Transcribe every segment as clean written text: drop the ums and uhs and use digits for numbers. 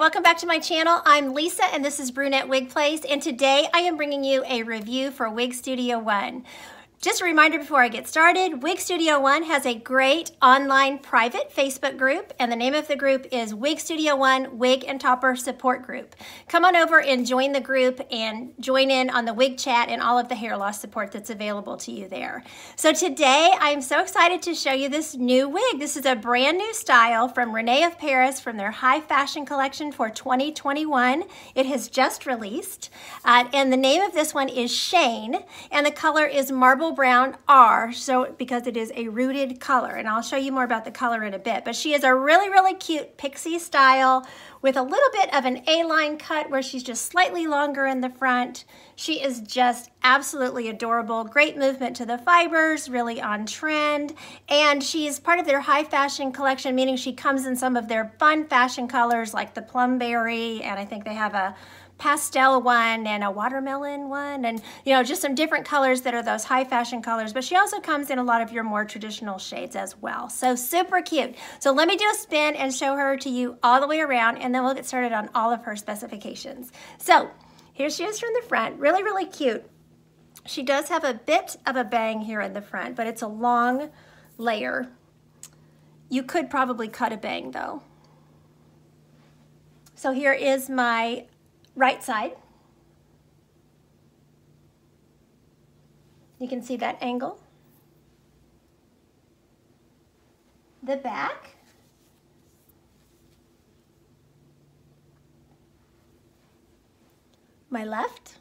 welcome back to my channel. I'm Lisa and this is Brunette Wig Place, and today I am bringing you a review for Wig Studio One. Just a reminder before I get started, Wig Studio One has a great online private Facebook group, and the name of the group is Wig Studio One Wig and Topper Support Group. Come on over and join the group and join in on the wig chat and all of the hair loss support that's available to you there. So today I'm so excited to show you this new wig. This is a brand new style from Rene of Paris from their high fashion collection for 2021. It has just released, and the name of this one is Shane, and the color is Marble Brown R, so because it is a rooted color, and I'll show you more about the color in a bit. But she is a really cute pixie style with a little bit of an A-line cut where she's just slightly longer in the front. She is just absolutely adorable. Great movement to the fibers, really on trend, and she's part of their high fashion collection, meaning she comes in some of their fun fashion colors like the plumberry, and I think they have a pastel one and a watermelon one, and just some different colors that are those high fashion colors. But she also comes in a lot of your more traditional shades as well. So super cute. So let me do a spin and show her to you all the way around, and then we'll get started on all of her specifications. So here she is from the front. Really cute. She does have a bit of a bang here in the front, but it's a long layer. You could probably cut a bang though. So here is my right side. You can see that angle. The back. My left.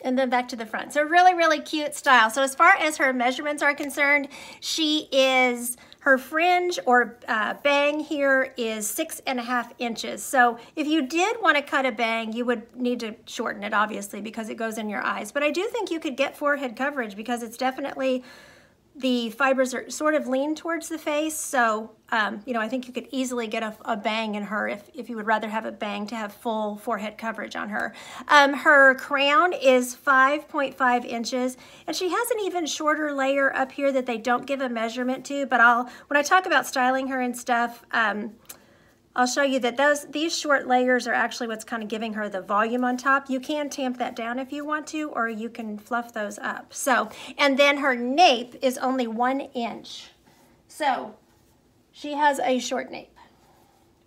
And then back to the front. So really cute style. So as far as her measurements are concerned, her fringe or bang here is 6.5 inches. So if you did want to cut a bang, you would need to shorten it, obviously, because it goes in your eyes. But I do think you could get forehead coverage because it's definitely, the fibers are sort of lean towards the face. So, I think you could easily get a bang in her if you would rather have a bang to have full forehead coverage on her. Her crown is 5.5 inches, and she has an even shorter layer up here that they don't give a measurement to, but when I talk about styling her and stuff, I'll show you that these short layers are actually what's kind of giving her the volume on top. You can tamp that down if you want to, or you can fluff those up. So, and then her nape is only 1 inch. So she has a short nape.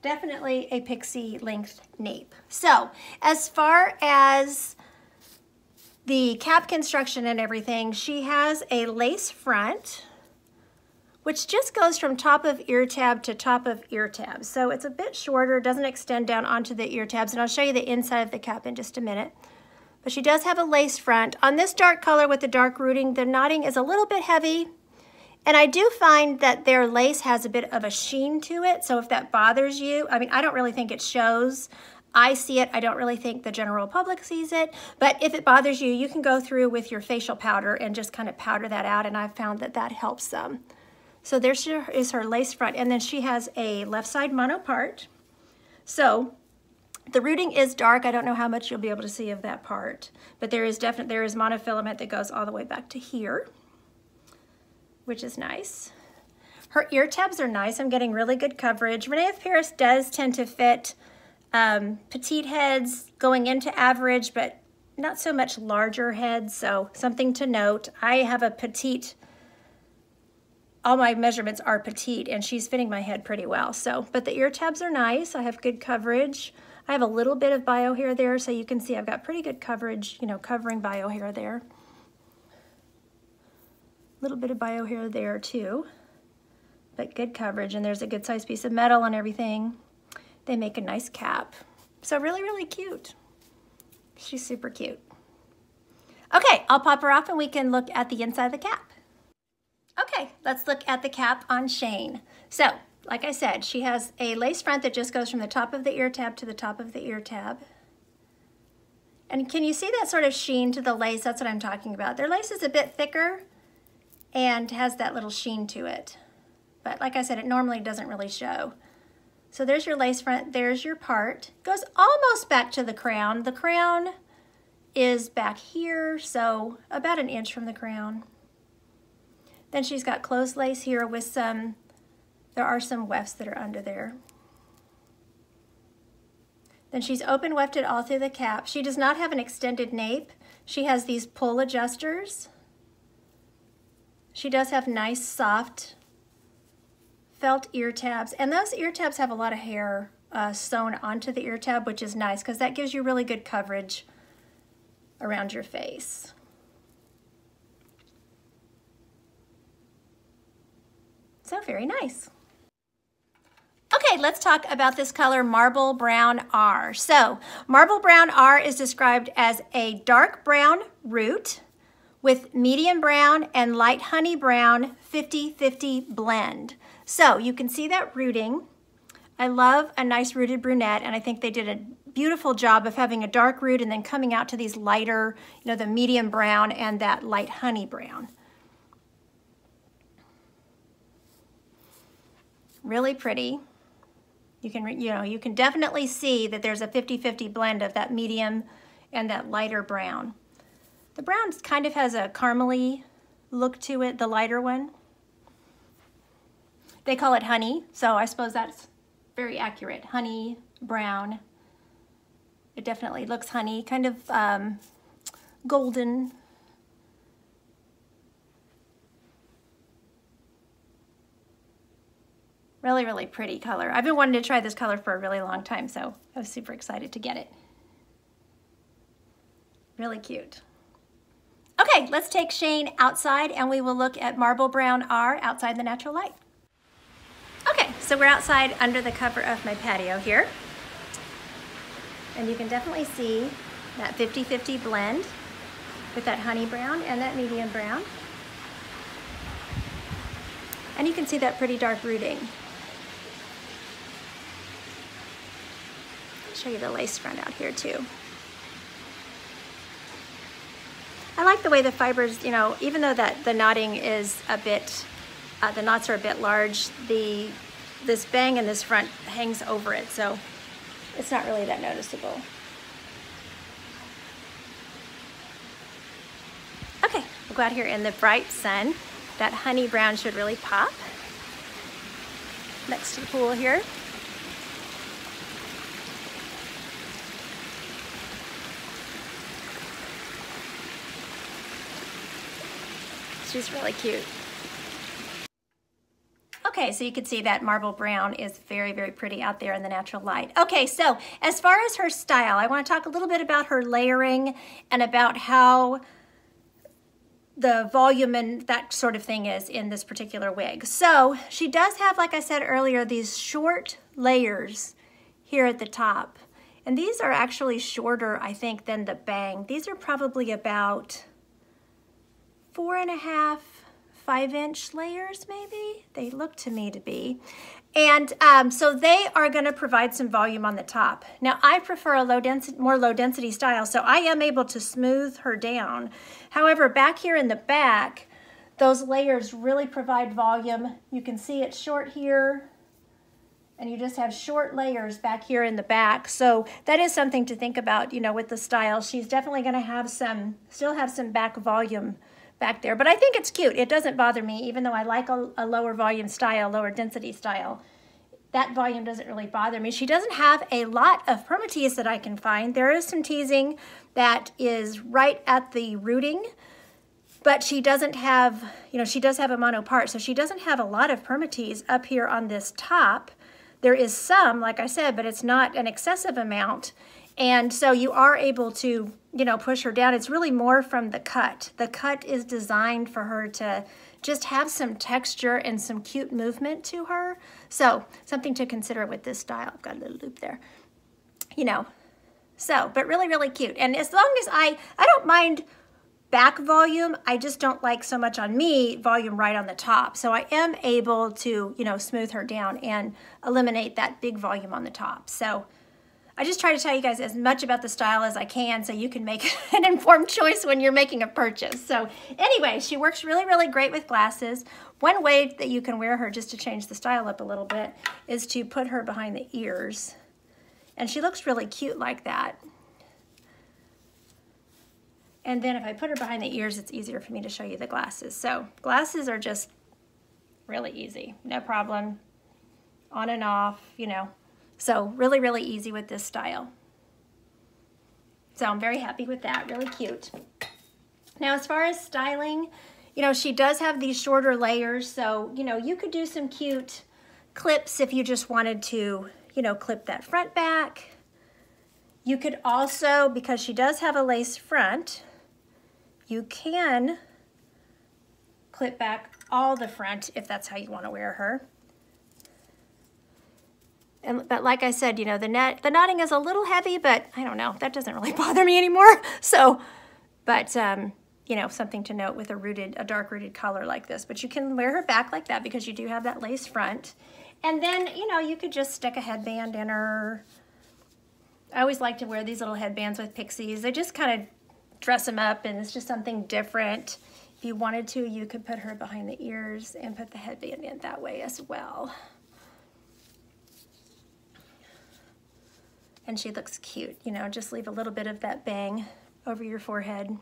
Definitely a pixie length nape. So as far as the cap construction and everything, she has a lace front, which just goes from top of ear tab to top of ear tab. So it's a bit shorter, doesn't extend down onto the ear tabs, and I'll show you the inside of the cap in just a minute. But she does have a lace front. On this dark color with the dark rooting, the knotting is a little bit heavy, and I do find that their lace has a bit of a sheen to it, so if that bothers you, I mean, I don't really think it shows. I see it, I don't really think the general public sees it, but if it bothers you, you can go through with your facial powder and just kind of powder that out, and I've found that that helps some. So there is her lace front, and then she has a left side mono part. So the rooting is dark. I don't know how much you'll be able to see of that part, but there is monofilament that goes all the way back to here, which is nice. Her ear tabs are nice. I'm getting really good coverage. Rene of Paris does tend to fit petite heads going into average, but not so much larger heads, so something to note. I have a petite, all my measurements are petite, and she's fitting my head pretty well. So, but the ear tabs are nice. I have good coverage. I have a little bit of bio hair there, so you can see I've got pretty good coverage, covering bio hair there. A little bit of bio hair there too, but good coverage, and there's a good sized piece of metal and everything. They make a nice cap. So really cute. She's super cute. Okay, I'll pop her off and we can look at the inside of the cap. Okay, let's look at the cap on Shane. So, like I said, she has a lace front that just goes from the top of the ear tab to the top of the ear tab. And can you see that sort of sheen to the lace? That's what I'm talking about. Their lace is a bit thicker and has that little sheen to it. But like I said, it normally doesn't really show. So there's your lace front, there's your part. Goes almost back to the crown. The crown is back here, so about 1 inch from the crown. Then she's got closed lace here with there are some wefts that are under there. Then she's open wefted all through the cap. She does not have an extended nape. She has these pull adjusters. She does have nice soft felt ear tabs, and those ear tabs have a lot of hair sewn onto the ear tab, which is nice because that gives you really good coverage around your face. So very nice. Okay, let's talk about this color, Marble Brown R. So, Marble Brown R is described as a dark brown root with medium brown and light honey brown 50-50 blend. So, you can see that rooting. I love a nice rooted brunette, and I think they did a beautiful job of having a dark root and then coming out to these lighter, you know, the medium brown and that light honey brown. Really pretty. You can definitely see that there's a 50-50 blend of that medium and that lighter brown. The brown kind of has a caramely look to it, the lighter one. They call it honey, so I suppose that's very accurate. Honey, brown. It definitely looks honey, kind of golden. Really, really pretty color. I've been wanting to try this color for a really long time, so I was super excited to get it. Really cute. Okay, let's take Shane outside and we will look at Marble Brown R outside the natural light. Okay, so we're outside under the cover of my patio here. And you can definitely see that 50-50 blend with that honey brown and that medium brown. And you can see that pretty dark rooting. Show you the lace front out here too. I like the way the fibers, you know, even though that the knotting is a bit, the knots are a bit large, this bang in this front hangs over it, so it's not really that noticeable. Okay, we'll go out here in the bright sun. That honey brown should really pop next to the pool here. She's really cute. Okay, so you can see that marble brown is very, very pretty out there in the natural light. Okay, so as far as her style, I want to talk a little bit about her layering and about how the volume and that sort of thing is in this particular wig. So she does have, like I said earlier, these short layers here at the top. And these are actually shorter, I think, than the bang. These are probably about 4.5, 5-inch layers maybe. They look to me to be. And so they are gonna provide some volume on the top. Now I prefer a more low density style, so I am able to smooth her down. However, back here in the back, those layers really provide volume. You can see it's short here, and you just have short layers back here in the back. So that is something to think about, you know, with the style. She's definitely gonna have still have some back volume back there, but I think it's cute. It doesn't bother me, even though I like a lower volume style, lower density style. That volume doesn't really bother me. She doesn't have a lot of permatease that I can find. There is some teasing that is right at the rooting, but she doesn't have, you know, she does have a mono part, so she doesn't have a lot of permatease up here on this top. There is some, like I said, but it's not an excessive amount. And so you are able to, you know, push her down. It's really more from the cut. The cut is designed for her to just have some texture and some cute movement to her. So something to consider with this style. I've got a little loop there, you know. So, but really, really cute. And as long as I don't mind back volume, I just don't like so much on me volume right on the top. So I am able to, you know, smooth her down and eliminate that big volume on the top. So I just try to tell you guys as much about the style as I can so you can make an informed choice when you're making a purchase. So anyway, she works really, really great with glasses. One way that you can wear her just to change the style up a little bit is to put her behind the ears. And she looks really cute like that. And then if I put her behind the ears, it's easier for me to show you the glasses. So glasses are just really easy, no problem, on and off, you know. So really, really easy with this style. So I'm very happy with that, really cute. Now, as far as styling, you know, she does have these shorter layers, so, you know, you could do some cute clips if you just wanted to, you know, clip that front back. You could also, because she does have a lace front, you can clip back all the front if that's how you want to wear her. But like I said, you know, the knotting is a little heavy, but I don't know, that doesn't really bother me anymore. So, but, you know, something to note with a dark rooted color like this. But you can wear her back like that because you do have that lace front. And then, you know, you could just stick a headband in her. I always like to wear these little headbands with pixies. They just kind of dress them up, and it's just something different. If you wanted to, you could put her behind the ears and put the headband in that way as well. And she looks cute, you know, just leave a little bit of that bang over your forehead.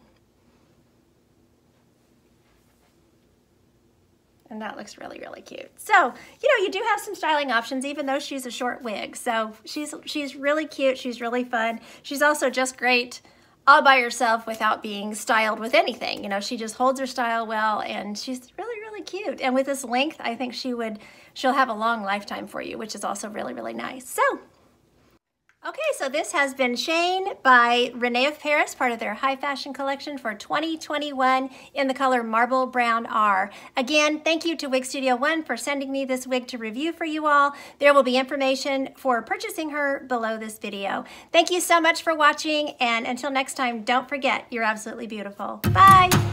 And that looks really, really cute. So, you know, you do have some styling options, even though she's a short wig. So she's really cute, she's really fun. She's also just great all by herself without being styled with anything. You know, she just holds her style well, and she's really, really cute. And with this length, I think she'll have a long lifetime for you, which is also really, really nice. So, okay, so this has been Shane by Rene of Paris, part of their high fashion collection for 2021 in the color Marble Brown R. Again, thank you to Wig Studio One for sending me this wig to review for you all. There will be information for purchasing her below this video. Thank you so much for watching, and until next time, don't forget, you're absolutely beautiful. Bye!